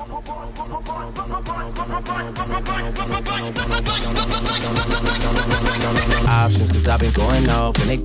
Options, cause I've been going off and they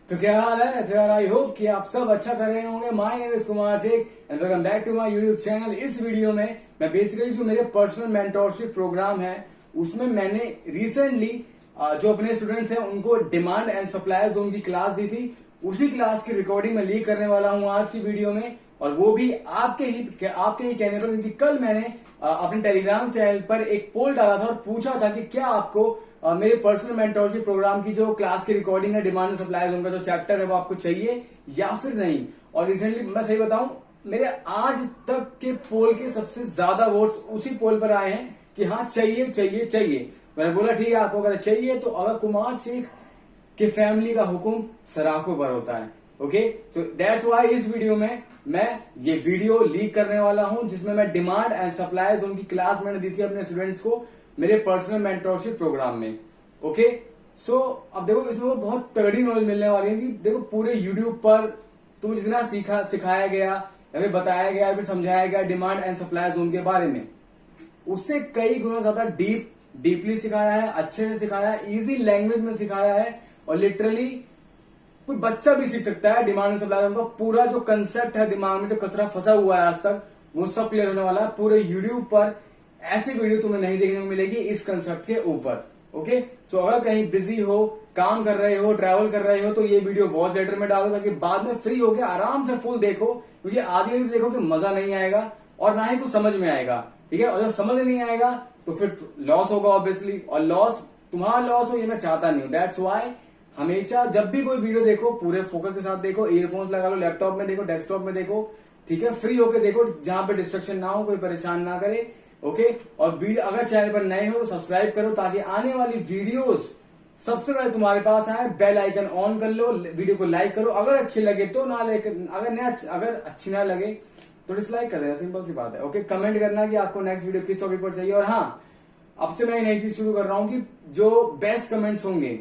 तो क्या हाल है? तो यार आई होप कि आप सब अच्छा कर रहे होंगे। My name is Kumar Shaikh and welcome back to my YouTube channel. इस वीडियो में मैं बेसिकली जो मेरे पर्सनल मेंटोरशिप प्रोग्राम है उसमें मैंने रिसेंटली जो अपने स्टूडेंट्स हैं उनको डिमांड एंड सप्लाई जोन की क्लास दी थी, उसी क्लास की रिकॉर्डिंग में लीक करने वाला हूं आज की वीडियो में। और वो भी आपके ही कहने पर, क्योंकि कल मैंने अपने टेलीग्राम चैनल पर एक पोल डाला था और पूछा था कि क्या आपको मेरे पर्सनल मेंटोरशिप प्रोग्राम की जो क्लास की रिकॉर्डिंग है डिमांड एंड सप्लाई जोन का जो चैप्टर है वो आपको चाहिए या फिर नहीं। और रिसेंटली मैं सही बताऊं, मेरे आज तक के पोल के सबसे ज्यादा वोट्स उसी पोल पर आए हैं कि हाँ चाहिए चाहिए चाहिए। मैंने बोला ठीक है, आपको अगर चाहिए तो अगर कुमार शेख के फैमिली का हुक्म सराखों पर होता है। ओके, सो दैट्स व्हाई इस वीडियो में मैं ये वीडियो लीक करने वाला हूं जिसमें मैं डिमांड एंड सप्लाई जोन की क्लास मैंने दी थी अपने स्टूडेंट्स को मेरे पर्सनल मेंटोरशिप प्रोग्राम में। ओके, सो अब देखो इसमें बहुत तगड़ी नॉलेज मिलने वाली है कि देखो पूरे यूट्यूब पर तुम जितना सिखाया गया या फिर बताया गया या फिर समझाया गया डिमांड एंड सप्लाई जोन के बारे में, उससे कई गुना ज्यादा डीपली सिखाया है, अच्छे से सिखाया है, इजी लैंग्वेज में सिखाया है और लिटरली कोई बच्चा भी सीख सकता है। डिमांड एंड सप्लाई का पूरा जो कंसेप्ट है दिमाग में जो कचरा फंसा हुआ है आज तक, वो सब क्लियर होने वाला है। पूरे यूट्यूब पर ऐसी वीडियो तुम्हें नहीं देखने को मिलेगी इस कंसेप्ट के ऊपर। ओके, सो अगर कहीं बिजी हो, काम कर रहे हो, ट्रैवल कर रहे हो तो ये वीडियो वॉच लेटर में डालो ताकि बाद में फ्री होकर आराम से फुल देखो, क्योंकि आधी देखो कि मजा नहीं आएगा और ना ही कुछ समझ में आएगा। ठीक है, और जब समझ नहीं आएगा तो फिर लॉस होगा ऑब्वियसली, और लॉस तुम्हारा लॉस हो ये मैं चाहता नहीं हूं। दैट्स व्हाई हमेशा जब भी कोई वीडियो देखो पूरे फोकस के साथ देखो, ईयरफोन्स लगा लो, लैपटॉप में देखो, डेस्कटॉप में देखो, ठीक है, फ्री होके देखो जहां पे डिस्ट्रक्शन ना हो, कोई परेशान ना करे। ओके, और वीडियो अगर चैनल पर नए हो तो सब्सक्राइब करो ताकि आने वाली वीडियोस सबसे पहले तुम्हारे पास आए। बेल आइकन ऑन कर लो, वीडियो को लाइक करो, अगर अच्छी लगे तो ना अगर अच्छी ना लगे तो डिसलाइक कर देना, सिंपल सी बात है। ओके, कमेंट करना कि आपको नेक्स्ट वीडियो किस टॉपिक पर चाहिए। और हाँ, अब से मैं एक नई चीज शुरू कर रहा हूं कि जो बेस्ट कमेंट्स होंगे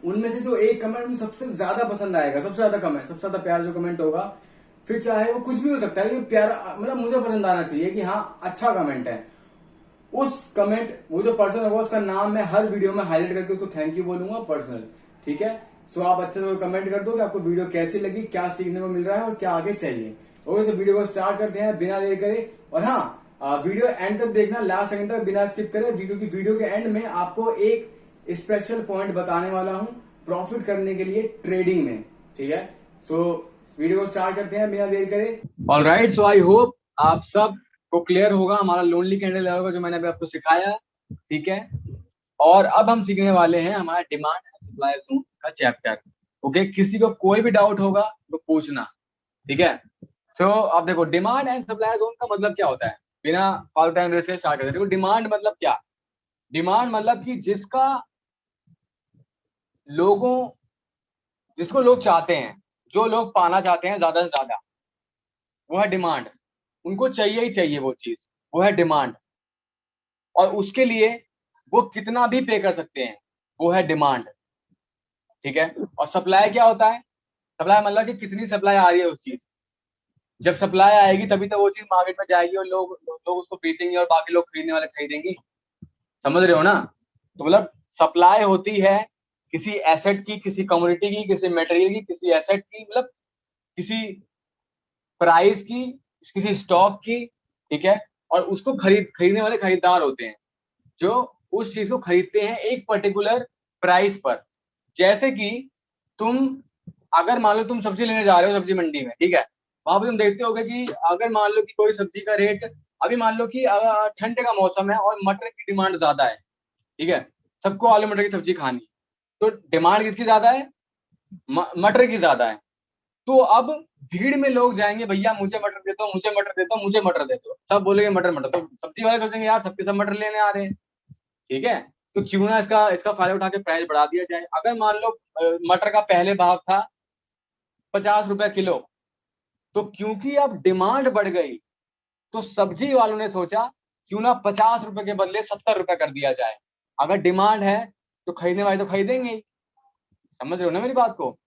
उनमें से जो एक कमेंट मुझे सबसे ज्यादा पसंद आएगा, सबसे ज्यादा कमेंट, सबसे ज्यादा प्यार जो कमेंट होगा, फिर चाहे वो कुछ भी हो सकता है लेकिन प्यारा मतलब मुझे पसंद आना चाहिए कि हाँ अच्छा कमेंट है, उस कमेंट वो जो पर्सन होगा उसका नाम मैं हर वीडियो में हाईलाइट करके उसको थैंक यू बोलूंगा पर्सनल। ठीक है, सो आप अच्छे से कमेंट कर दो कि आपको वीडियो कैसी लगी, क्या सीखने को मिल रहा है और क्या आगे चाहिए। ओके, सो वीडियो को स्टार्ट करते हैं बिना देर करे। और हाँ, वीडियो एंड तक देखना, लास्ट सेकंड तक बिना स्किप करे, वीडियो के एंड में आपको एक स्पेशल पॉइंट बताने वाला हूं प्रॉफिट करने के लिए ट्रेडिंग में। ठीक है, सो वीडियो को स्टार्ट करते हैं बिना देर करे। ऑलराइट, सो आई होप आप सब को क्लियर होगा हमारा लोनली कैंडल होगा जो मैंने अभी आपको सिखाया। ठीक है, और अब हम सीखने वाले हैं हमारा डिमांड एंड सप्लाई जोन का चैप्टर। ओके, किसी को कोई भी डाउट होगा तो पूछना। ठीक है, सो अब देखो डिमांड एंड सप्लाई जोन का मतलब क्या होता है, बिना फालतू टाइम वेस्ट के स्टार्ट करते हैं। देखो डिमांड मतलब क्या, डिमांड मतलब कि जिसको लोग चाहते हैं, जो लोग पाना चाहते हैं ज्यादा से ज्यादा, वो है डिमांड। उनको चाहिए ही चाहिए वो चीज, वो है डिमांड। और उसके लिए वो कितना भी पे कर सकते हैं, वो है डिमांड। ठीक है, और सप्लाई क्या होता है, सप्लाई मतलब कि कितनी सप्लाई आ रही है उस चीज। जब सप्लाई आएगी तभी तो वो चीज मार्केट में जाएगी और लोग उसको बेचेंगे और बाकी लोग खरीदने वाले खरीदेंगे। समझ रहे हो ना? तो मतलब सप्लाई होती है किसी एसेट की, किसी कमोडिटी की, किसी मटेरियल की, किसी एसेट की, मतलब किसी प्राइस की, किसी स्टॉक की। ठीक है, और उसको खरीदने वाले खरीदार होते हैं जो उस चीज को खरीदते हैं एक पर्टिकुलर प्राइस पर। जैसे कि तुम अगर मान लो तुम सब्जी लेने जा रहे हो सब्जी मंडी में, ठीक है, वहां पर तुम देखते होगे कि अगर मान लो कि कोई सब्जी का रेट, अभी मान लो कि ठंड का मौसम है और मटर की डिमांड ज्यादा है। ठीक है, सबको आलू मटर की सब्जी खानी, तो डिमांड किसकी ज्यादा है, मटर की ज्यादा है। तो अब भीड़ में लोग जाएंगे, भैया मुझे मटर दे दो, मुझे मटर दे दो, मुझे मटर दे दो, सब बोलेंगे मटर मटर, तो सब्जी वाले सोचेंगे यार सबके सब मटर लेने आ रहे हैं। ठीक है, तो क्यों ना इसका फायदा उठा के प्राइस बढ़ा दिया जाए। अगर मान लो मटर का पहले भाव था 50 रुपए किलो, तो क्योंकि अब डिमांड बढ़ गई तो सब्जी वालों ने सोचा क्यों ना 50 रुपए के बदले 70 रुपए कर दिया जाए। अगर डिमांड है तो खरीदने वाले तो खरीदेंगे ही। समझ रहे हो ना मेरी बात को?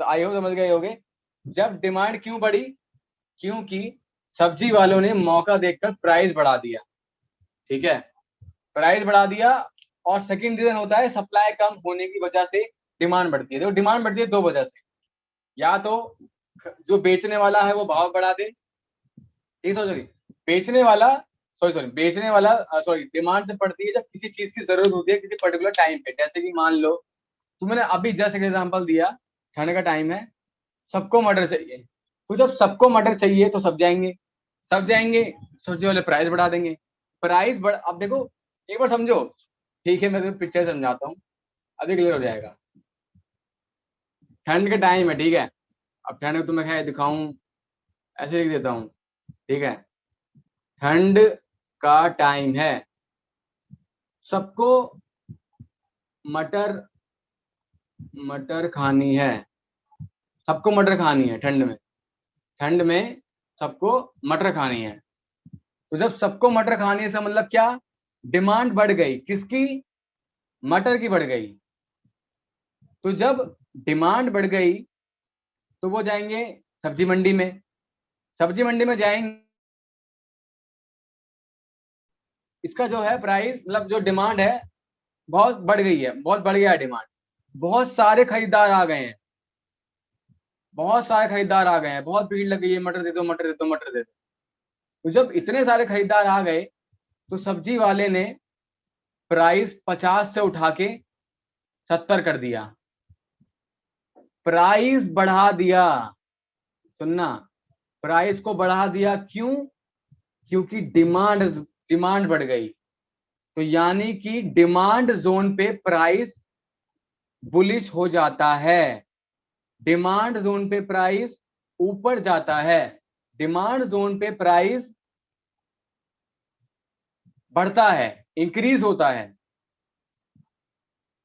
आई होप समझ गए होगे। जब डिमांड क्यों बढ़ी, क्योंकि सब्जी वालों ने मौका देखकर प्राइस बढ़ा दिया, ठीक है, प्राइस बढ़ा दिया। और सेकंड रीजन होता है सप्लाई कम होने की वजह से डिमांड बढ़ती है। देखो डिमांड बढ़ती है दो वजह से, या तो जो बेचने वाला है वो भाव बढ़ा दे, ठीक, सॉरी बेचने वाला, बेचने वाला, सॉरी डिमांड जब बढ़ती है जब किसी चीज की जरूरत होती है किसी पर्टिकुलर टाइम पे। जैसे कि मान लो तुमने अभी जस्ट एक एग्जांपल दिया, ठंड का टाइम है, सबको मटर चाहिए, तो जब सबको मटर चाहिए तो सब जाएंगे, सब जाएंगे, सब्जी वाले प्राइस बढ़ा देंगे, प्राइस बढ़, अब देखो एक बार समझो, ठीक है मैं तुम्हें पिक्चर समझाता हूँ, अभी क्लियर हो जाएगा। ठंड का टाइम है, ठीक है, अब ठंड को तुम्हें क्या दिखाऊं, ऐसे लिख देता हूँ, ठीक है, ठंड का टाइम है, सबको मटर मटर खानी है, सबको मटर खानी है ठंड में, ठंड में सबको मटर खानी है। तो जब सबको मटर खानी है इसका मतलब क्या, डिमांड बढ़ गई, किसकी, मटर की बढ़ गई। तो जब डिमांड बढ़ गई तो वो जाएंगे सब्जी मंडी में, सब्जी मंडी में जाएंगे, इसका जो है प्राइस, मतलब जो डिमांड है बहुत बढ़ गई है, बहुत बढ़ गया है डिमांड, बहुत सारे खरीदार आ गए हैं, बहुत सारे खरीदार आ गए हैं, बहुत भीड़ लग गई है, मटर दे दो मटर दे दो मटर दे दो। तो जब इतने सारे खरीदार आ गए तो सब्जी वाले ने प्राइस 50 से उठा के 70 कर दिया, प्राइस बढ़ा दिया, सुनना, प्राइस को बढ़ा दिया, क्यों, क्योंकि डिमांड बढ़ गई। तो यानी कि डिमांड जोन पे प्राइस बुलिश हो जाता है, डिमांड जोन पे प्राइस ऊपर जाता है, डिमांड जोन पे प्राइस बढ़ता है, इंक्रीज होता है।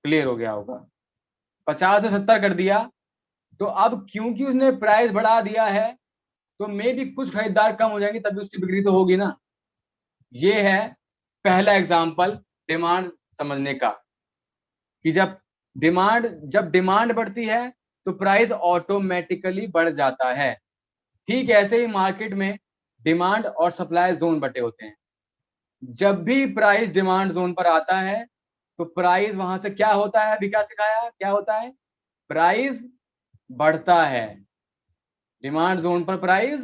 क्लियर हो गया होगा। 50 से 70 कर दिया, तो अब क्योंकि उसने प्राइस बढ़ा दिया है तो मे भी कुछ खरीदार कम हो जाएंगे, तभी उसकी बिक्री तो होगी ना। ये है पहला एग्जाम्पल डिमांड समझने का, कि जब डिमांड बढ़ती है तो प्राइस ऑटोमेटिकली बढ़ जाता है। ठीक ऐसे ही मार्केट में डिमांड और सप्लाई जोन बटे होते हैं, जब भी प्राइस डिमांड जोन पर आता है तो प्राइस वहां से क्या होता है, अभी क्या सिखाया, क्या होता है, प्राइस बढ़ता है, डिमांड जोन पर प्राइस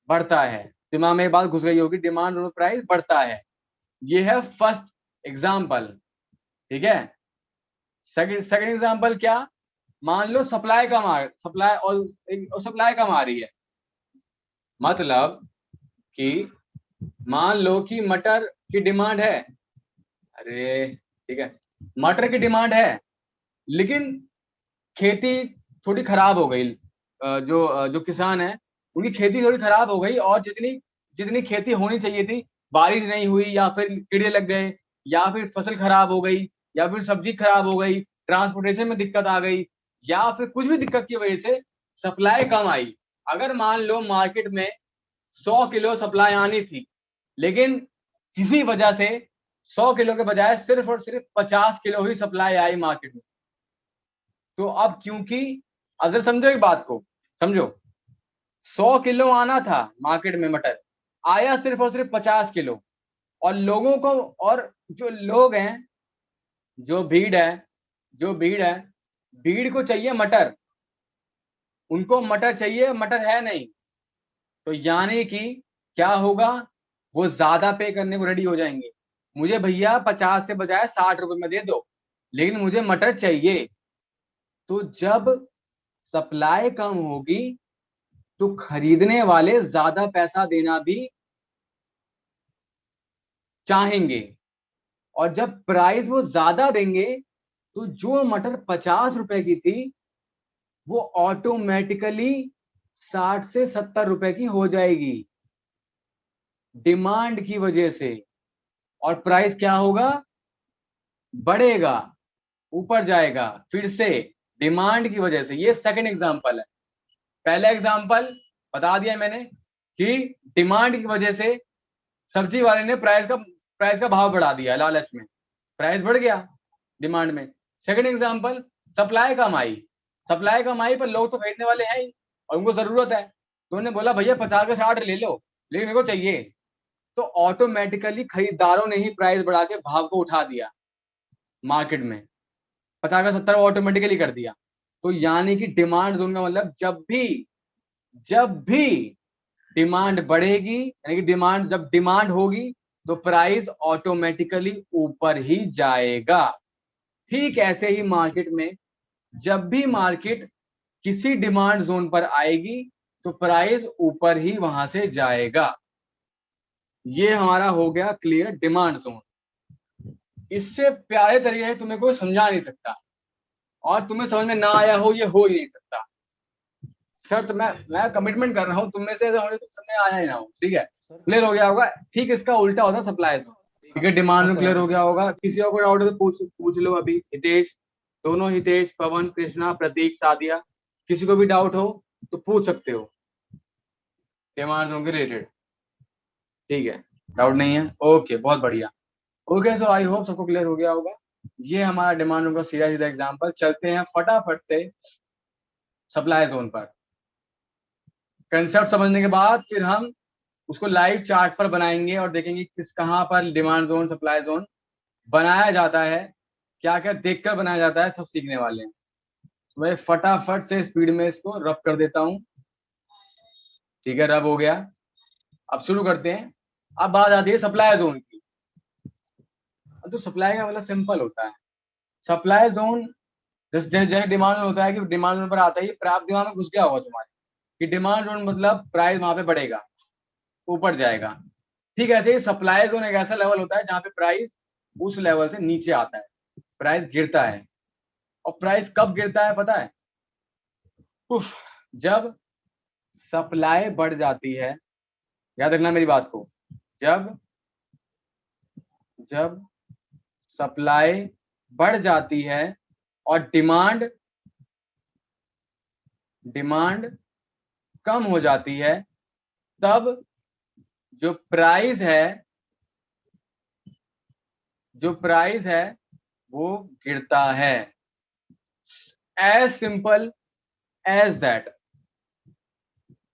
बढ़ता है। दिमाग में एक बात घुस गई होगी, डिमांड जोन पर प्राइस बढ़ता है। ये है फर्स्ट एग्जाम्पल, ठीक है। सेकंड एग्जाम्पल क्या, मान लो सप्लाई कम आ सप्लाई कम आ रही है, मतलब कि मान लो कि मटर की डिमांड है, अरे ठीक है, मटर की डिमांड है लेकिन खेती थोड़ी खराब हो गई, जो किसान है उनकी खेती थोड़ी खराब हो गई, और जितनी जितनी खेती होनी चाहिए थी बारिश नहीं हुई, या फिर कीड़े लग गए, या फिर फसल खराब हो गई, या फिर सब्जी खराब हो गई, ट्रांसपोर्टेशन में दिक्कत आ गई, या फिर कुछ भी दिक्कत की वजह से सप्लाई कम आई। अगर मान लो मार्केट में 100 किलो सप्लाई आनी थी, लेकिन किसी वजह से 100 किलो के बजाय सिर्फ और सिर्फ 50 kilo he supply I market में, तो अब क्योंकि, अगर समझो एक बात को, समझो 100 किलो आना था मार्केट में मटर, आया सिर्फ और सिर्फ 50 किलो, और लोगों को, और जो लोग हैं, जो भीड़ है, जो भीड़ है, भीड़ को चाहिए मटर, उनको मटर चाहिए, मटर है नहीं, तो यानी कि क्या होगा, वो ज्यादा पे करने को रेडी हो जाएंगे, मुझे भैया 50 के बजाय 60 रुपए में दे दो, लेकिन मुझे मटर चाहिए। तो जब सप्लाई कम होगी तो खरीदने वाले ज्यादा पैसा देना भी चाहेंगे, और जब प्राइस वो ज्यादा देंगे तो जो मटर 50 रुपए की थी वो ऑटोमेटिकली 60 से 70 रुपए की हो जाएगी, डिमांड की वजह से। और प्राइस क्या होगा, बढ़ेगा, ऊपर जाएगा, फिर से डिमांड की वजह से। ये सेकंड एग्जांपल है। पहला एग्जांपल बता दिया मैंने कि डिमांड की वजह से सब्जी वाले ने प्राइस का भाव बढ़ा दिया, लालच में प्राइस बढ़ गया डिमांड में। सेकंड एग्जांपल, सप्लाई कम आई, सप्लाई कम आई पर लोग तो खरीदने वाले हैं ही और उनको जरूरत है, तो उन्होंने बोला भैया 50 का 60 ले लो, लेकिन मेरे को चाहिए। तो ऑटोमेटिकली खरीदारों ने ही प्राइस बढ़ा के भाव को उठा दिया मार्केट में, 50 का 70 ऑटोमेटिकली कर दिया। तो यानी कि डिमांड जोन का मतलब जब भी डिमांड बढ़ेगी, यानी कि डिमांड जब डिमांड होगी तो प्राइस ऑटोमेटिकली ऊपर ही जाएगा। ठीक ऐसे ही मार्केट में जब भी मार्केट किसी डिमांड जोन पर आएगी तो प्राइस ऊपर ही वहां से जाएगा। ये हमारा हो गया क्लियर डिमांड जोन। इससे प्यारे तरीके से तुम्हें कोई समझा नहीं सकता और तुम्हें समझ में ना आया हो ये हो ही नहीं सकता। शर्त मैं कमिटमेंट कर रहा हूँ तुम में से होने तो समझ में आया ही ना हो, ठीक है, क्लियर हो गया होगा। ठीक इसका उल्टा होता है सप्लाई जोन, ठीक है, डिमांड में क्लियर हो गया होगा। किसी और को डाउट है तो पूछ लो अभी। हितेश, दोनों हितेश, पवन, कृष्णा, प्रतीक, सादिया, किसी को भी डाउट हो तो पूछ सकते हो डिमांड जोन के रिलेटेड, ठीक है, डाउट नहीं है, ओके बहुत बढ़िया। ओके सो आई होप सबको क्लियर हो गया होगा। ये हमारा डिमांड जोन का सीधा सीधा एग्जांपल। चलते हैं फटाफट से सप्लाई जोन पर। कंसेप्ट समझने के बाद फिर हम उसको लाइव चार्ट पर बनाएंगे और देखेंगे किस कहाँ पर डिमांड जोन सप्लाई जोन बनाया जाता है, क्या क्या देखकर बनाया जाता है, सब सीखने वाले हैं। तो मैं फटाफट से स्पीड में इसको रब कर देता हूँ, ठीक है, रब हो गया। अब शुरू करते हैं। अब बात आती है सप्लाई जोन की। तो सप्लाई का मतलब सिंपल होता है, सप्लाई जोन जैसे डिमांड जोन होता है कि डिमांड जोन पर आता ही प्राप्त दिमाग में घुस गया होगा तुम्हारे कि डिमांड जोन मतलब प्राइस वहां पे बढ़ेगा, ऊपर जाएगा। ठीक ऐसे ही सप्लाई जोन एक ऐसा लेवल होता है जहां पे प्राइस उस लेवल से नीचे आता है, प्राइस गिरता है। और प्राइस कब गिरता है पता है? उफ, जब सप्लाई बढ़ जाती है, याद रखना मेरी बात को, जब जब सप्लाई बढ़ जाती है और डिमांड कम हो जाती है, तब जो प्राइस है वो गिरता है। As simple as that.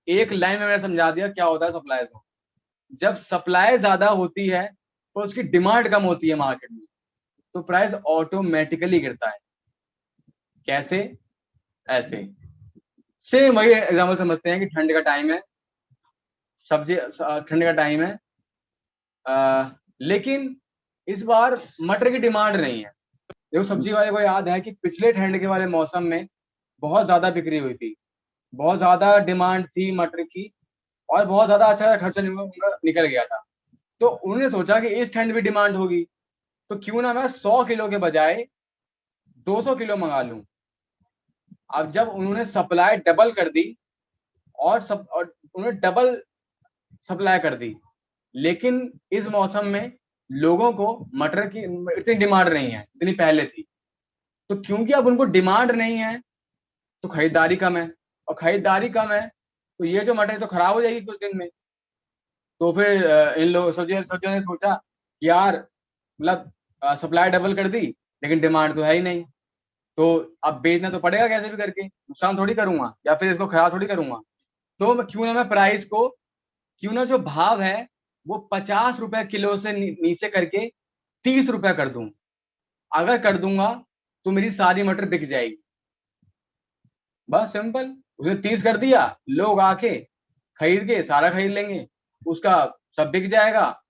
एक लाइन में मैंने समझा दिया क्या होता है सप्लाई जोन। जब सप्लाई ज्यादा होती है तो उसकी डिमांड कम होती है मार्केट में, तो प्राइस ऑटोमेटिकली गिरता है। कैसे? ऐसे सेम वही एग्जांपल समझते हैं कि ठंड का टाइम है, सब्जी ठंड का टाइम है, लेकिन इस बार मटर की डिमांड नहीं है। देखो सब्जी वाले को याद है कि पिछले ठंड के वाले मौसम में बहुत ज्यादा बिक्री हुई थी, बहुत ज्यादा डिमांड थी मटर की और बहुत ज्यादा अच्छा खर्चा उनका निकल गया था। तो उन्होंने सोचा कि इस ठंड भी डिमांड होगी तो क्यों ना मैं 100 किलो के बजाय 200 किलो मंगा लूं। अब जब उन्होंने सप्लाई डबल कर दी और उन्होंने डबल सप्लाई कर दी, लेकिन इस मौसम में लोगों को मटर की इतनी डिमांड नहीं है जितनी पहले थी। तो क्योंकि अब उनको डिमांड नहीं है तो खरीदारी कम है, और खरीदारी कम है तो ये जो मटर है तो खराब हो जाएगी कुछ दिन में। तो फिर इन लोग सब्जियों ने सोचा कि यार मतलब सप्लाई डबल कर दी लेकिन डिमांड तो है ही नहीं, तो अब बेचना तो पड़ेगा कैसे भी करके, नुकसान थोड़ी करूंगा या फिर इसको खराब थोड़ी करूंगा। तो मैं प्राइस को क्यों ना जो भाव है वो 50 रुपए किलो से नीचे करके 30 रुपए कर दूं। अगर कर दूंगा तो मेरी सारी मटर बिक जाएगी। बस सिंपल, उसने 30 कर दिया, लोग आके खरीद के सारा खरीद लेंगे, उसका सब बिक जाएगा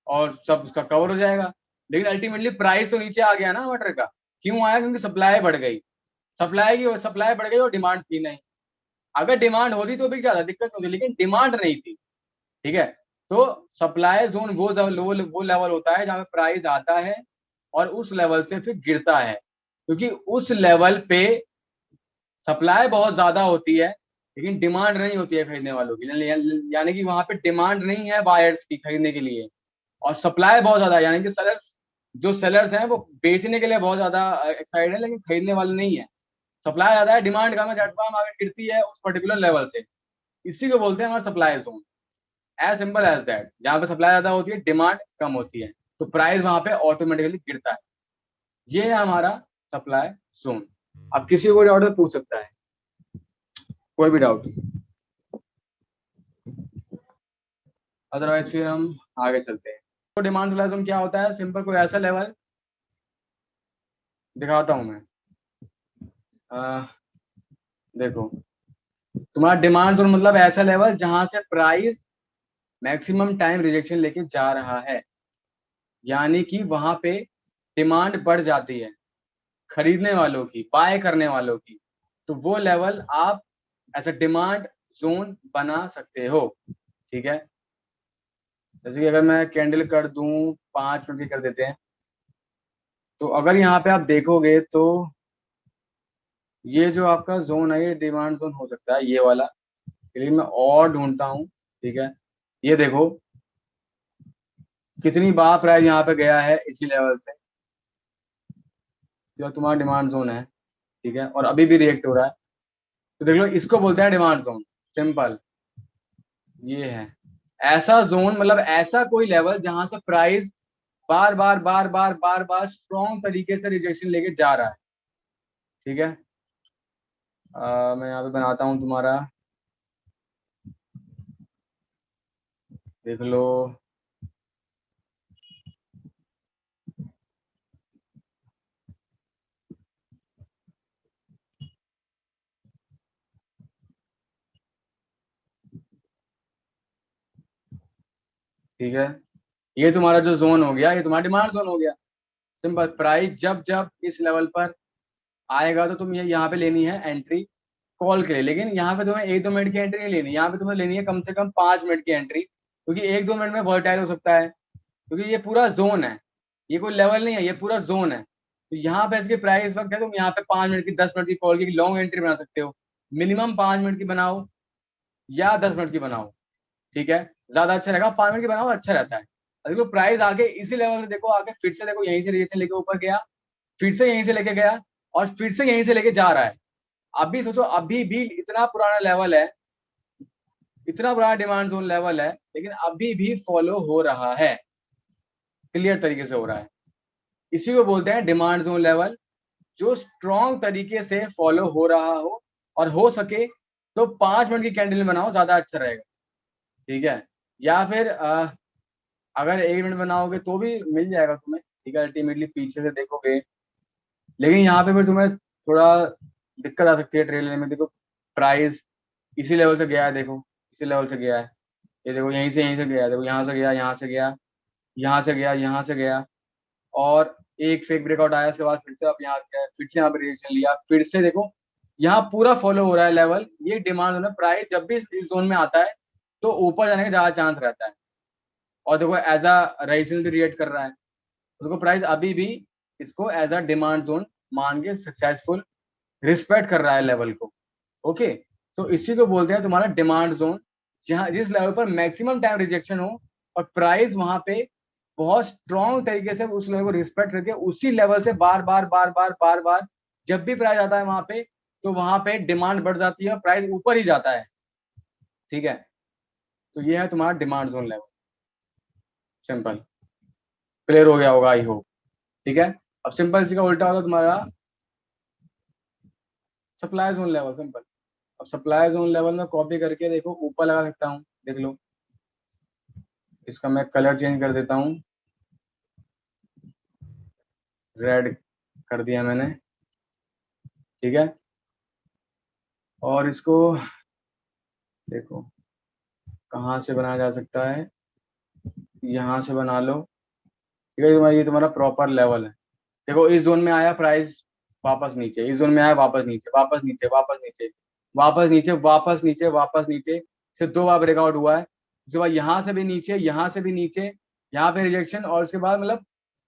और सब उसका कवर हो जाएगा। लेकिन अल्टीमेटली प्राइस तो नीचे आ गया ना मटर का। क्यों आया? क्योंकि सप्लाई बढ़ गई, सप्लाई बढ़ गई और डिमांड थी नहीं। अगर डिमांड होती तो बिक जाता, दिक्कत होती, लेकिन डिमांड नहीं थी, ठीक है। तो सप्लाई जोन वो लेवल होता है जहां पे प्राइस आता है और उस लेवल से फिर गिरता है, क्योंकि उस लेवल पे सप्लाई बहुत ज्यादा होती है लेकिन डिमांड नहीं होती है खरीदने वालों की। यानी कि वहां पे डिमांड नहीं है बायर्स की खरीदने के लिए और सप्लाई बहुत ज्यादा है, यानी कि सेलर्स हैं वो बेचने के लिए बहुत ज्यादा एक्साइटेड है लेकिन खरीदने वाले नहीं है। सप्लाई ज्यादा है, डिमांड कम है, दैट्स व्हाई मार्केट गिरती है उस पर्टिकुलर लेवल से। इसी को बोलते हैं हमारा supply zone. As simple as that. जहां पे सप्लाई ज्यादा होती है डिमांड कम होती है तो प्राइस वहां पे ऑटोमेटिकली गिरता है। ये है हमारा सप्लाई जोन। अब किसी को डाउट पूछ सकता है, कोई भी डाउट, अदरवाइज फिर हम आगे चलते हैं। तो डिमांड जोन क्या होता है? सिंपल कोई ऐसा लेवल दिखाता हूं मैं। देखो, तुम्हारा डिमांड जोन मतलब ऐसा लेवल जहां से प्राइस मैक्सिमम टाइम रिजेक्शन लेके जा रहा है, यानी कि वहां पे डिमांड बढ़ जाती है खरीदने वालों की, बाय करने वालों की, तो वो लेवल आप ऐसा डिमांड जोन बना सकते हो। ठीक है, जैसे कि अगर मैं कैंडल कर दूं 5 मिनट की कर देते हैं, तो अगर यहाँ पे आप देखोगे तो ये जो आपका जोन है ये डिमांड जोन हो सकता है, ये वाला, लेकिन मैं और ढूंढता हूँ। ठीक है, ये देखो कितनी बार प्राइस यहाँ पे गया है इसी लेवल से, जो तुम्हारा डिमांड जोन है। ठीक है, और अभी भी रिएक्ट हो रहा है, तो देख लो इसको बोलते हैं डिमांड जोन। सिंपल ये है ऐसा जोन, मतलब ऐसा कोई लेवल जहां से प्राइस बार बार बार बार बार बार स्ट्रॉन्ग तरीके से रिजेक्शन लेके जा रहा है। ठीक है, मैं यहाँ पे बनाता हूँ तुम्हारा, देख लो। ठीक है, ये तुम्हारा जो जोन हो गया, ये तुम्हारा डिमांड जोन हो गया। सिंपल, प्राइस जब जब इस लेवल पर आएगा तो तुम ये यहाँ पे लेनी है एंट्री कॉल के लिए, लेकिन यहाँ पे तुम्हें 1-2 मिनट की एंट्री नहीं लेनी, यहाँ पे तुम्हें लेनी है कम से कम 5 मिनट की एंट्री, क्योंकि 1-2 मिनट में वर्टाइल हो सकता है, क्योंकि ये पूरा जोन है, ये कोई लेवल नहीं है, ये पूरा जोन है। तो यहाँ पे इसकी प्राइस वक्त है, तुम यहाँ पे 5 मिनट की, 10 मिनट की कॉल की लॉन्ग एंट्री बना सकते हो। मिनिमम 5 मिनट की बनाओ या 10 मिनट की बनाओ, ठीक है, ज्यादा अच्छा रहेगा, 5 मिनट की बनाओ अच्छा रहता है। अगर वो प्राइस आगे इसी लेवल में देखो, आगे फिर से देखो यहीं से रिएक्शन लेके ऊपर गया, फिर से यहीं से लेके गया, और फिर से यहीं से लेके जा रहा है। अभी सोचो, अभी भी इतना पुराना लेवल है, इतना पुराना डिमांड जोन लेवल है, लेकिन अभी भी फॉलो हो रहा है, क्लियर तरीके से हो रहा है। इसी को बोलते हैं डिमांड जोन लेवल, जो स्ट्रॉन्ग तरीके से फॉलो हो रहा हो, और हो सके तो 5 मिनट की कैंडल बनाओ, ज्यादा अच्छा रहेगा। ठीक है, या फिर अगर 1 मिनट बनाओगे तो भी मिल जाएगा तुम्हें। ठीक है, अल्टीमेटली पीछे से देखोगे, लेकिन यहाँ पे फिर तुम्हें थोड़ा दिक्कत आ सकती है ट्रेड लेने में। देखो प्राइस इसी लेवल से गया है, देखो इसी लेवल से गया है, ये देखो यहीं से गया है, देखो यहाँ से गया, यहाँ से गया, यहाँ से गया, यहाँ से गया, और एक फेक ब्रेकआउट आया, उसके बाद फिर से आप यहाँ गया, फिर से यहाँ पे रिएक्शन लिया, फिर से देखो यहाँ पूरा फॉलो हो रहा है लेवल। ये डिमांड जोन है, प्राइस जब भी इस जोन में आता है तो ऊपर जाने का ज्यादा चांस रहता है। और देखो एज अ रेजिस्टेंस रिएक्ट कर रहा है, तो देखो प्राइस अभी भी इसको एज अ डिमांड जोन मान के सक्सेसफुल रिस्पेक्ट कर रहा है लेवल को। ओके, तो इसी को बोलते हैं तुम्हारा डिमांड जोन, जहां जिस लेवल पर मैक्सिमम टाइम रिजेक्शन हो और प्राइस वहां पे बहुत स्ट्रॉन्ग तरीके से उस लेवल को रिस्पेक्ट करके उसी लेवल से बार बार बार बार बार बार जब भी प्राइस आता है वहां पे, तो वहां पे डिमांड बढ़ जाती है और प्राइस ऊपर ही जाता है। ठीक है, तो ये है तुम्हारा demand zone level. Simple clear हो गया होगा आई होप। ठीक है, अब सिंपल इसी का उल्टा होगा तुम्हारा सप्लाई जोन लेवल। सिंपल, अब सप्लाई जोन लेवल में कॉपी करके देखो ऊपर लगा सकता हूँ, देख लो इसका मैं कलर चेंज कर देता हूँ, रेड कर दिया मैंने। ठीक है, और इसको देखो कहाँ से बनाया जा सकता है, यहाँ से बना लो। ठीक है, ये तुम्हारा प्रॉपर लेवल है। देखो इस जोन में आया प्राइस, वापस नीचे, इस जोन में आया वापस नीचे, वापस नीचे, वापस नीचे, वापस नीचे, वापस नीचे, वापस नीचे, सिर्फ 2 बार ब्रेकआउट हुआ है। उसके बाद यहाँ से भी नीचे, यहाँ से भी नीचे, यहाँ पे रिजेक्शन, और उसके बाद मतलब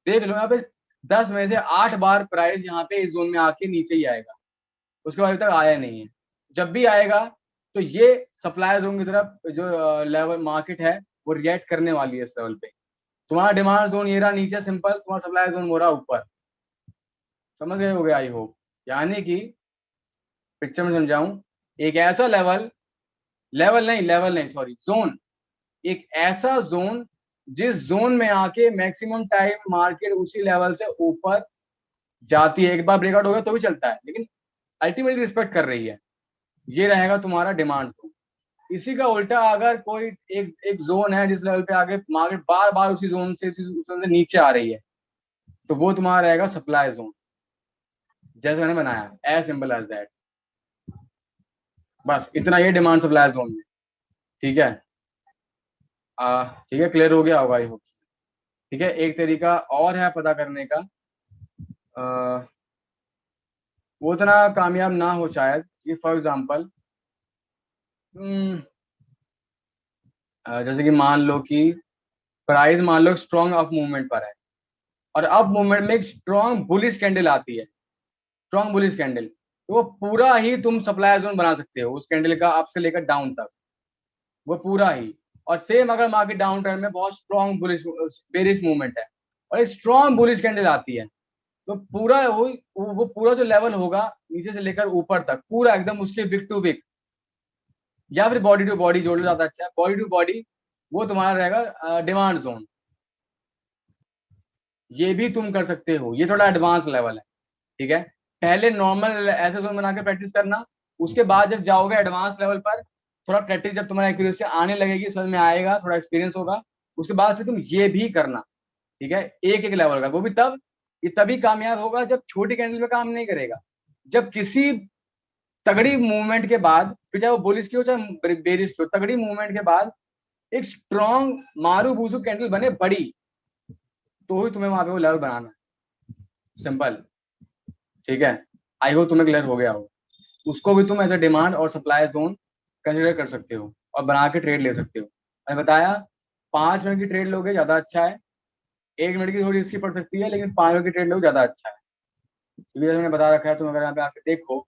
देख लो यहाँ पे 10 में से 8 बार प्राइस यहाँ पे इस जोन में आके नीचे ही आएगा, उसके बाद अभी तक आया नहीं है। जब भी आएगा तो ये सप्लाई जोन की तरफ जो लेवल मार्केट है वो रिएक्ट करने वाली है इस लेवल पे। तुम्हारा डिमांड जोन ये रहा नीचे, सिंपल, तुम्हारा सप्लाई जोन हो रहा ऊपर। समझ गए हो गया आई होप। यानी कि पिक्चर में समझाऊं, एक ऐसा लेवल, लेवल नहीं सॉरी जोन, एक ऐसा जोन जिस जोन में आके मैक्सिमम टाइम मार्केट उसी लेवल से ऊपर जाती है। एक बार ब्रेकआउट हो गया तो भी चलता है, लेकिन अल्टीमेटली रिस्पेक्ट कर रही है, ये रहेगा तुम्हारा डिमांड जोन। इसी का उल्टा अगर कोई एक जोन है जिस लेवल पे आगे मार्केट बार बार उसी जोन से नीचे आ रही है, तो वो तुम्हारा रहेगा सप्लाई जोन, जैसे मैंने बनाया, एज सिंपल एज दैट। बस इतना ये डिमांड सप्लाई जोन में, ठीक है। ठीक है, क्लियर हो गया होगा आई होप। ठीक है, एक तरीका और है पता करने का, वो उतना कामयाब ना हो शायद, कि फॉर एग्जांपल जैसे कि मान लो कि प्राइस मान लो स्ट्रॉन्ग अप मूवमेंट पर है, और अप मूवमेंट में एक स्ट्रॉन्ग बुलिश कैंडल आती है, स्ट्रॉन्ग बुलिश कैंडल, तो वो पूरा ही तुम सप्लाई जोन बना सकते हो उस कैंडल का, अप से लेकर डाउन तक, वो पूरा ही। और सेम अगर मार्केट डाउन टर्न में बहुत स्ट्रॉन्ग बुलिश बेरिश मूवमेंट है और एक स्ट्रॉन्ग बुलिश कैंडल आती है, तो पूरा वो पूरा जो लेवल होगा नीचे से लेकर ऊपर तक पूरा एकदम उसके विक टू विक, या फिर बॉडी टू बॉडी जोड़ लो, ज्यादा अच्छा है, बॉडी टू बॉडी, वो तुम्हारा रहेगा डिमांड जोन। ये भी तुम कर सकते हो, ये थोड़ा एडवांस लेवल है, ठीक है। पहले नॉर्मल ऐसे जोन बना के प्रैक्टिस करना, उसके बाद जब जाओगे एडवांस लेवल पर, थोड़ा प्रैक्टिस जब तुम्हारा एक्यूरेसी आने लगेगी, समझ में आएगा, थोड़ा एक्सपीरियंस होगा, उसके बाद फिर तुम ये भी करना, ठीक है, एक एक लेवल का। वो भी तब, ये तभी कामयाब होगा जब छोटी कैंडल में काम नहीं करेगा, जब किसी तगड़ी मूवमेंट के बाद, फिर चाहे वो बुलिश की हो चाहे बेरिश की हो, तगड़ी मूवमेंट के बाद एक स्ट्रॉन्ग मारू बूजू कैंडल बने बड़ी, तो ही तुम्हें वहां पे वो लेवल बनाना है, सिंपल, ठीक है। आई होप तुम्हें क्लियर हो गया हो। उसको भी तुम एज अ डिमांड और सप्लाई जोन कंसिडर कर सकते हो और बना के ट्रेड ले सकते हो। मैंने बताया 5 मिनट की ट्रेड लोगे ज्यादा अच्छा है, 1 मिनट की थोड़ी रिस्की पड़ सकती है, लेकिन 5 मिनट की ट्रेड लोगे ज्यादा अच्छा है, क्योंकि मैंने बता रखा है, तुम अगर यहाँ पे आके देखो,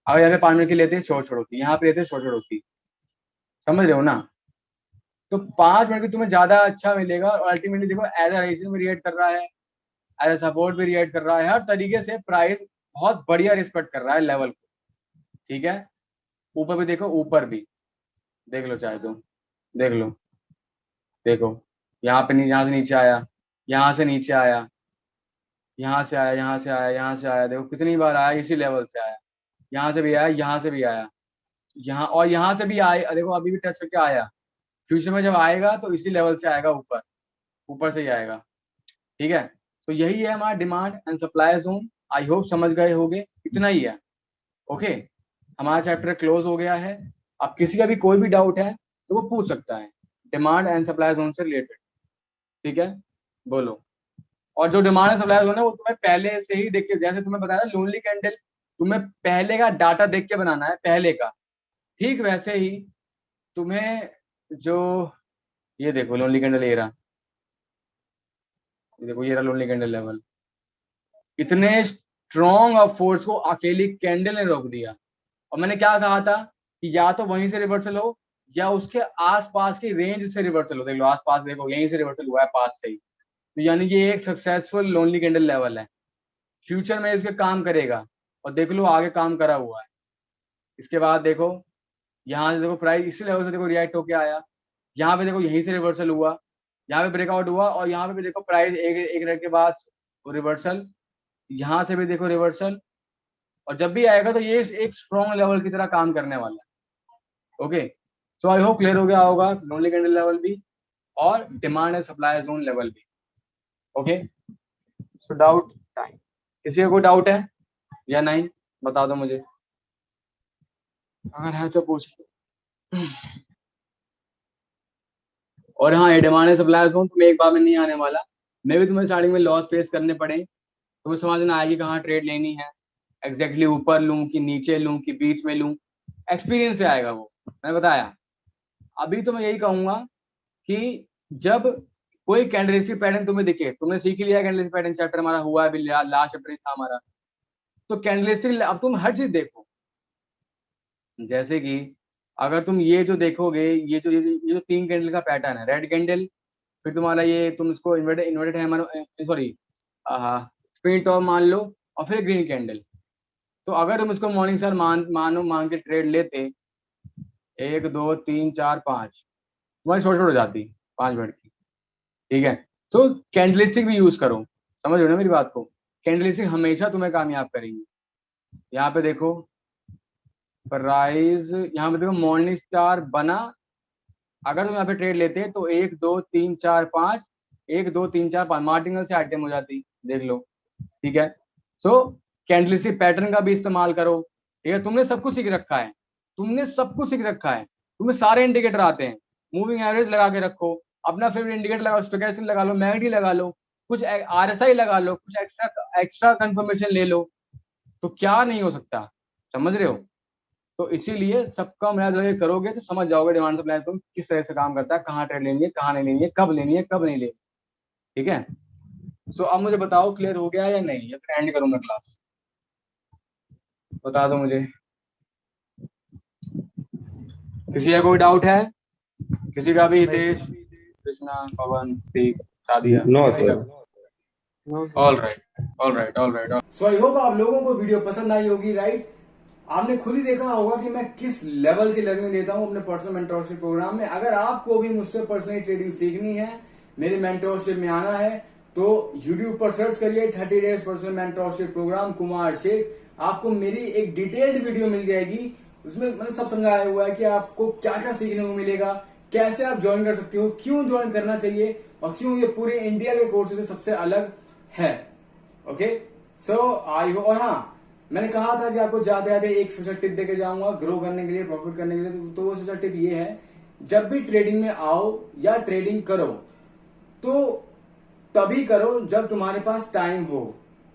अगर यहाँ पे 5 मिनट की लेते शॉर्ट शॉर्ट होती, यहाँ पे लेते शॉर्ट शॉर्ट होती, समझ रहे हो ना। तो 5 मिनट की तुम्हें ज्यादा अच्छा मिलेगा, और अल्टीमेटली देखो एज अ रेजिस्टेंस में रिएक्ट कर रहा है, एज अ सपोर्ट भी रिएक्ट कर रहा है, हर तरीके से प्राइस बहुत बढ़िया रिस्पेक्ट कर रहा है लेवल को, ठीक है। ऊपर भी देखो, ऊपर भी देख लो चाहे तुम, देख लो, देखो यहाँ पे यहाँ से नीचे आया, यहाँ से नीचे आया, यहाँ से आया, यहाँ से आया, यहाँ से आया, देखो कितनी बार आया, इसी लेवल से आया, यहाँ से भी आया, यहाँ से भी आया, यहाँ और यहाँ से भी आया, देखो अभी भी टच करके आया, फ्यूचर में जब आएगा तो इसी लेवल से आएगा, ऊपर ऊपर से ही आएगा, ठीक है। तो यही है हमारा demand and supply zone. I hope समझ गए होगे, इतना ही है, ओके। हमारा चैप्टर क्लोज हो गया है। अब किसी का भी कोई भी डाउट है तो वो पूछ सकता है डिमांड एंड सप्लाई जोन से रिलेटेड, ठीक है, बोलो। और जो डिमांड एंड सप्लाई जोन है वो तुम्हें पहले से ही देख के, जैसे तुम्हें बताया लोनली कैंडल, तुम्हें पहले का डाटा देख के बनाना है, पहले का, ठीक वैसे ही तुम्हें जो, ये देखो लोनली कैंडल, ये रहा, ये देखो ये रहा लोनली कैंडल लेवल, इतने स्ट्रॉन्ग ऑफ फोर्स को अकेली कैंडल ने रोक दिया। और मैंने क्या कहा था कि या तो वहीं से रिवर्सल हो या उसके आसपास की रेंज से रिवर्सल हो, देख लो आसपास, देखो यहीं से रिवर्सल हुआ है, पास से ही, तो यानी ये एक सक्सेसफुल लोनली कैंडल लेवल है, फ्यूचर में इसके काम करेगा, और देख लो आगे काम करा हुआ है। इसके बाद देखो यहाँ से देखो प्राइस इसी लेवल से देखो रिएक्ट होके आया, यहाँ पे देखो यहीं से रिवर्सल हुआ, यहाँ पे ब्रेकआउट हुआ, और यहाँ पे भी देखो प्राइस एक एक मिनट के बाद रिवर्सल, यहाँ से भी देखो रिवर्सल, और जब भी आएगा तो ये एक स्ट्रॉन्ग लेवल की तरह काम करने वाला है, okay. So I hope clear हो गया होगा लोनली कैंडल लेवल भी और demand and supply zone level भी, ओके। सो डाउट टाइम, किसी का कोई डाउट है या नहीं, बता दो मुझे, अगर है तो पूछ लो। और हाँ, ये डिमांड एंड सप्लाई जोन तुम्हें एक बार में नहीं आने वाला, मैं भी तुम्हें स्टार्टिंग में लॉस फेस करने पड़े, तुम्हें समझना आएगी कहाँ ट्रेड लेनी है, एग्जैक्टली ऊपर लूं कि नीचे लूं कि बीच में लूं, एक्सपीरियंस से आएगा वो, मैंने बताया। अभी तो मैं यही कहूंगा कि जब कोई कैंडलस्टिक पैटर्न तुम्हें दिखे, तुमने सीख लिया कैंडलस्टिक पैटर्न, चैप्टर हमारा हुआ है अभी, लास्ट चैप्टर ही था हमारा, तो कैंडलस्टिक अब तुम हर चीज देखो, जैसे कि अगर तुम ये जो देखोगे, ये जो 3 कैंडल का पैटर्न है, रेड कैंडल, फिर तुम्हारा ये, तुम इसको इन्वर्टेड इन्वर्टेड है हमारा, सॉरी स्पिन टॉप मान लो, और फिर ग्रीन कैंडल, तो अगर तुम इसको मॉर्निंग सर मान के ट्रेड लेते, 1 2 3 4 5, तुम्हारी शॉर्ट हो जाती 5 मिनट की, ठीक है। तो कैंडलिस्टिक भी यूज करो, समझ रहे हो ना मेरी बात को, कैंडलिस्टिक हमेशा तुम्हें कामयाब करेंगी, यहाँ पे देखो प्राइस, यहाँ पे देखो मॉर्निंग स्टार बना, अगर तुम यहाँ पे ट्रेड लेते तो 1 2 3 4 5, 1 2 3 4 5 मार्टिनल से आइटम हो जाती, देख लो। ठीक है, सो कैंडलस्टिक पैटर्न का भी इस्तेमाल करो। ठीक है, तुमने सब कुछ सीख रखा है, तुमने सब कुछ सीख रखा है, तुम्हें सारे इंडिकेटर आते हैं। मूविंग एवरेज लगा के रखो, अपना फेवरेट इंडिकेटर लगाओ, स्टोचैस्टिक लगा लो, मैगडी लगा लो, कुछ आरएसआई लगा लो, कुछ एक्स्ट्रा कंफर्मेशन ले लो, तो क्या नहीं हो सकता, समझ रहे हो। तो इसीलिए सबका मिला जुला के करोगे तो समझ जाओगे डिमांड सप्लाई तुम किस तरह से काम करता है, कहाँ ट्रेड लेनी है, कहाँ नहीं लेनी है, कब लेनी है, कब नहीं लेनी। ठीक है, सो अब मुझे बताओ क्लियर हो गया या नहीं, या फिर एंड करूंगा क्लास, बता दो मुझे। किसी का कोई डाउट है, किसी का भी? Hitesh, Krishna, Pawan, Prateek, Sadia? No sir. All right. So I hope आप लोगों को वीडियो पसंद आई होगी, राइट। आपने खुद ही देखा होगा कि मैं किस लेवल की लर्निंग देता हूं अपने पर्सनल मेंटोरशिप प्रोग्राम में। अगर आपको भी मुझसे पर्सनली ट्रेडिंग सीखनी है, मेरे मेंटोरशिप में आना है, तो YouTube पर सर्च करिए 30 days personal mentorship programme Kumar Shaikh. आपको मेरी एक डिटेल्ड वीडियो मिल जाएगी, उसमें मैंने सब समझाया हुआ है कि आपको क्या क्या सीखने को मिलेगा, कैसे आप ज्वाइन कर सकते हो, क्यों ज्वाइन करना चाहिए, और क्यों ये पूरे इंडिया के कोर्सेज से सबसे अलग है। ओके, सो आई हो। और हाँ, मैंने कहा था कि आपको ज्यादा ज्यादा एक स्पेशल टिप देके जाऊंगा ग्रो करने के लिए, प्रॉफिट करने के लिए। तो वो स्पेशल टिप ये है, जब भी ट्रेडिंग में आओ या ट्रेडिंग करो तो तभी करो जब तुम्हारे पास टाइम हो।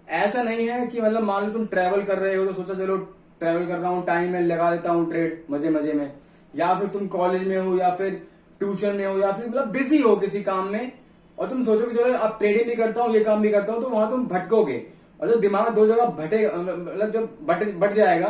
ऐसा नहीं है कि मतलब मान लो तुम ट्रैवल कर रहे हो तो सोचा चलो ट्रैवल कर रहा हूँ, टाइम में लगा लेता हूँ ट्रेड मजे मजे में, या फिर तुम कॉलेज में हो या फिर ट्यूशन में हो या फिर मतलब बिजी हो किसी काम में, और तुम सोचो कि चलो अब ट्रेडिंग भी करता हूँ ये काम भी करता हूँ, तो वहां तुम भटकोगे। और जब दिमाग दो जगह भटेगा, मतलब जब बट जाएगा,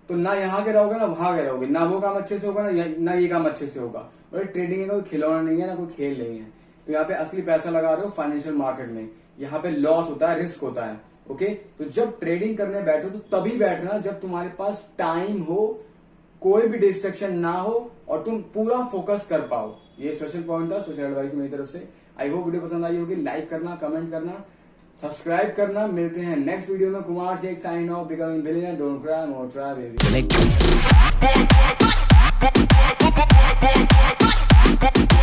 तो ना यहाँ के रहोगे ना वहां के रहोगे, ना वो काम अच्छे से होगा ना ये काम अच्छे से होगा। और ट्रेडिंग का कोई खिलौना नहीं है, ना कोई खेल नहीं है। तो यहाँ पे असली पैसा लगा रहे हो फाइनेंशियल मार्केट में, यहाँ पे लॉस होता है, रिस्क होता है। ओके, तो जब ट्रेडिंग करने बैठो तो तभी बैठना जब तुम्हारे पास टाइम हो, कोई भी डिस्ट्रैक्शन ना हो, और तुम पूरा फोकस कर पाओ। ये स्पेशल पॉइंट था, स्पेशल एडवाइस मेरी तरफ से। आई होप वीडियो पसंद आई होगी। लाइक करना, कमेंट करना, सब्सक्राइब करना। मिलते हैं नेक्स्ट वीडियो में। Kumar Sheikh sign off, becoming billionaire, don't cry more try baby. when they